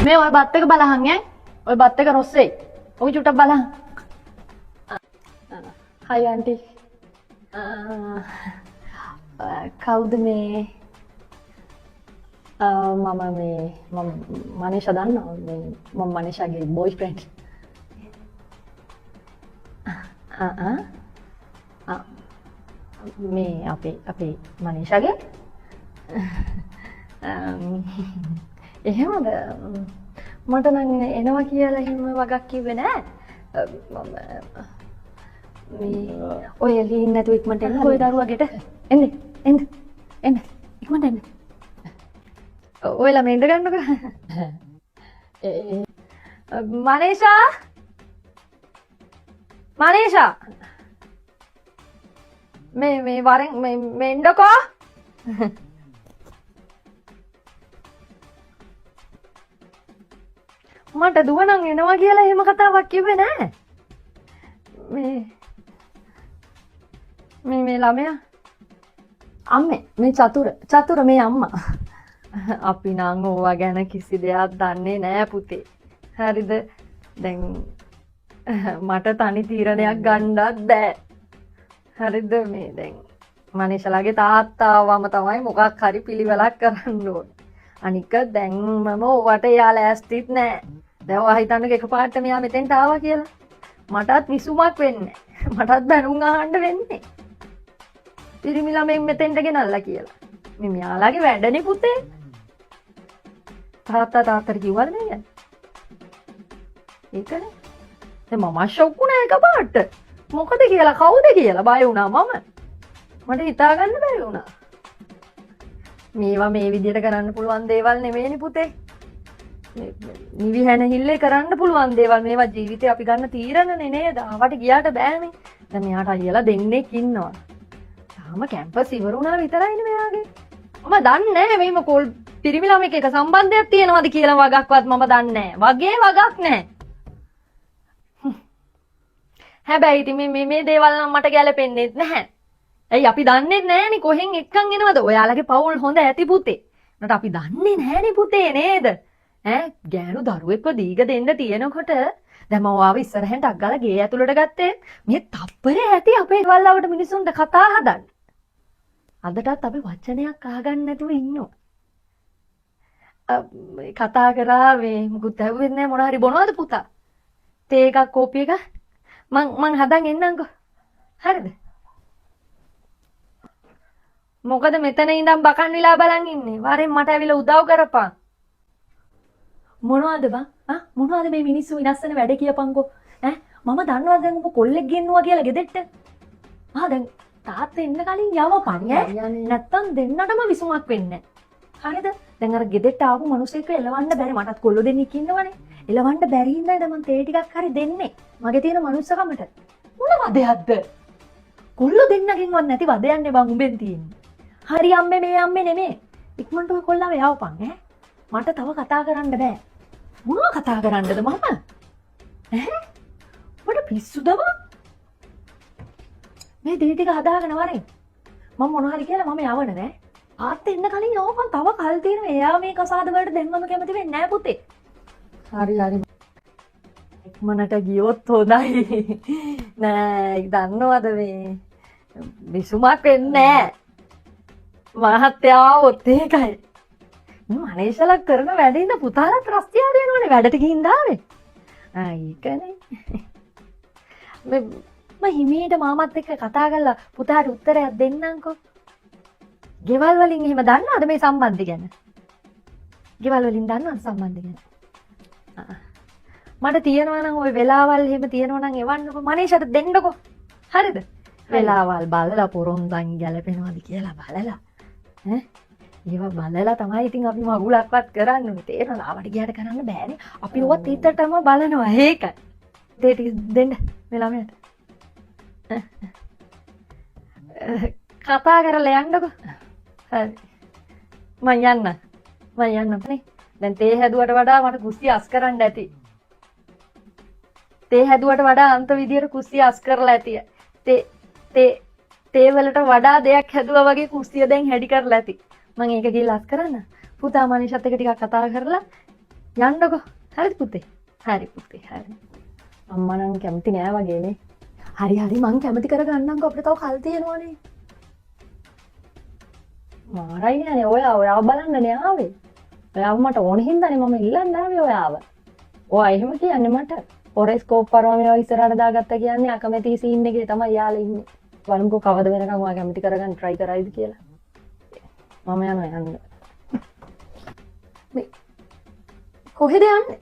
මේ ඔය බත් එක බලහන් ඈ. ඔය බත් එක රොස්සේ. ඔය චුට්ටක් බලහන්. හයි ආන්ටි. කවුද මේ? මම මනීෂා දන්නවා. මම මනීෂාගේ බොයිෆ්‍රෙන්ඩ්. මේ අපේ මනීෂාගේ එහෙමද? මට නම් එනවා කියලා එහෙම වගක් කිව්වේ නෑ. මේ ඔය එළින් නැතුව ඉක්මනට එන්න ඔය දරුවා ගෙට එන්න ඉක්මනට එන්න. ඔයලා මේ ඉඳ ගන්නකො. මනීෂා මේ වරෙන් මේ ඉන්නකෝ. මට දුව නම් එනවා කියලා එහෙම කතාවක් කිව්වේ නෑ. මේ ළමයා අම්මේ මේ චතුර මේ අම්මා. අපි නම් ඕවා ගැන කිසි දෙයක් දන්නේ නෑ පුතේ. හරිද? දැන් මට තනි තීරණයක් ගන්නවත් බෑ. හරිද? මේ දැන් මනීෂලාගේ තාත්තාවම තමයි මොකක් හරි පිළිවෙලක් කරන්න ඕනේ. අනික දැන් මම ඕවට යාලා ඇස්තිත් නෑ. දැන් ඔයා හිතන්නක එකපාරට මෙයා මෙතෙන්ට ආවා කියලා. මටත් විසුමක් වෙන්නේ. මටත් බැනුම් අහන්න වෙන්නේ. පිරිමි ළමෙන් මෙතෙන්ට ගෙනල්ලා කියලා. මේ මෙයාලාගේ වැඩනේ පුතේ. තාත්තට කිව්වද නේද? ඒකනේ. දැන් මම ෂොක් වුණා එකපාරට. මොකද කියලා කවුද කියලා බය වුණා මම. මට හිතා ගන්න බැරි වුණා. මේවා මේ විදිහට කරන්න පුළුවන් දේවල් නෙමෙයිනේ පුතේ. නිවිහැනහිල්ලේ කරන්න පුළුවන් දේවල්. මේවා ජීවිතේ අපි ගන්න තීරණනේ නේද? ආවට ගියාට බෑනේ. දැන් මෙයාට අයියලා දෙන්නෙක් ඉන්නවා. තාම කැම්පස් ඉවර වුණා විතරයිනේ මෙයාගේ. මම දන්නේ නැහැ මේම කෝල් පිරිමි ළමෙක් එක සම්බන්ධයක් තියෙනවද කියලා වගක්වත් මම දන්නේ නැහැ. වගේ වගක් නැහැ. හැබැයි ඉතින් මේ දේවල් නම් මට ගැලපෙන්නේ නැහැ. ඇයි අපි දන්නේ නැහනේ කොහෙන් එක්කන් එනවද? ඔයාලගේ පවුල් හොඳ ඇති පුතේ. නට අපි දන්නේ නැහනේ පුතේ නේද? ගෑනු දරුවෙක්ව දීග දෙන්න තියෙනකොට දැන් මම ආව ඉස්සරහෙන් ටක් ගාලා ගේ ඇතුළට ගත්තේ මේ තප්පරේ ඇති අපේ වල්ලවට මිනිසුන්ට කතා හදන්න. අදටත් අපි වචනයක් අහගන්න නැතුව ඉන්නවා. කතා කරා මේ මුකුත් ඇහුවෙත් නැහැ මොනවා හරි බොනවද පුතා? තේ එකක් කෝපි එකක් මං හදන් එන්නම්කෝ. හරිද? මොකද මෙතන ඉඳන් බකන් විලා බලන් ඉන්නේ. වරෙන් මට ඇවිල්ලා උදව් කරපන්. මොනවද බං? මොනවද මේ මිනිස්සු විනාශන වැඩ කියපන්කෝ. මම දන්නවා දැන් ඔබ කොල්ලෙක් ගෙන්නවා කියලා ගෙදෙට්ට. දැන් තාත්තා එන්න කලින් යවපන් නැත්තම් දෙන්නටම විසුමක් වෙන්නේ නැහැ. හරිද? දැන් අර ගෙදෙට්ට ආපු මිනිස්සෙක්ව එලවන්න බැරි. මටත් කොල්ල දෙන්නෙක් ඉන්නවනේ. එලවන්න බැරි හින්දාද මම තේ ටිකක් හරි දෙන්නේ. මගේ තියෙන මනුස්සකමට. මොන වදයක්ද? කොල්ල දෙන්නගෙන්වත් නැති වදයන්නේ බං උඹෙන් තියෙන්නේ. හරි අම්මේ මේ අම්මේ නෙමේ. ඉක්මනට ඔය කොල්ලව යවපන් මට තව කතා කරන්න බෑ. මොනවා කතා කරන්නද මම? මට පිස්සුද බං? මේ දේ ටික හදාගෙන වරෙන්. මම මොනවා හරි කියලා මම යවන නෑ. ආත් එන්න කලින් යවපන්. තව කල් තියෙනවා. එයා මේ කසාද වලට දෙන්නම කැමති වෙන්නේ නෑ පුතේ. හරි. ඉක්මනට ගියොත් හොඳයි. නෑ දන්නවද මේ විසුමක් වෙන්නේ නෑ. මහත්තයා ආවොත් ඒකයි. මනීෂලා කරන වැඩේ ඉඳ පුතාලත් රස්තියා දෙනවනේ වැඩට ගිහින් දාවේ. ඒකනේ. මම හිමීට මාමත් එක්ක කතා කරලා පුතාට උත්තරයක් දෙන්නම්කෝ. ගෙවල් වලින් එහෙම දන්නවද මේ සම්බන්ධය ගැන? ගෙවල් වලින් දන්නවද සම්බන්ධය ගැන? මට තියෙනවා නම් ওই වෙලාවල් එහෙම තියෙනවා නම් එවන්නකෝ. මනීෂට දෙන්නකෝ. හරිද? වෙලාවල් බලලා පොරොන්දන් ගැලපෙනවද කියලා බලලා. ඒවා බලලා තමයි ඉතින් අපි මගුලක්වත් කරන්නේ. තේරෙනවද? ආවට ගියාට කරන්න බෑනේ. අපි ඕවා තීතරටම බලනවා. ඒකයි. දෙට දෙන්න මේ ළමයට. කතා කරලා යන්නකෝ. හරි. මම යන්න නේ. දැන් තේ හැදුවට වඩා මට කුස්සිය අස් කරන්න ඇති. තේ හැදුවට වඩා අන්ත විදියට කුස්සිය අස් කරලා ඇති. තේ වලට වඩා දෙයක් හැදුවා වගේ කුස්සිය දැන් හැඩි කරලා ඇති. මම ඒක ගිහලා අස් කරන්න. පුතා මනීෂත් එක්ක ටිකක් කතා කරලා යන්නකෝ. හරිද පුතේ? හරි පුතේ හරි. අම්මා නම් කැමති නෑ වගේනේ. හරි හරි මං කැමති කරගන්නම්කෝ අපිට තව කල් තියෙනවනේ. මාරයි නෑනේ ඔයාව බලන්නනේ ආවේ. ඔයාව මට ඕන හින්දානේ මම ඉල්ලන්න ආවේ ඔයාව. ඔයා එහෙම කියන්නේ මට. හොරොස්කෝප් පරම මේවා ඉස්සරහට දාගත්තා කියන්නේ අකමැති සීන් එකේ තමයි යාලා ඉන්නේ. බලමුකෝ කවද වෙනකන් ඔයා කැමති කරගන්න try කරයිද කියලා. මම යනවා යන්න. මේ කොහෙද යන්නේ?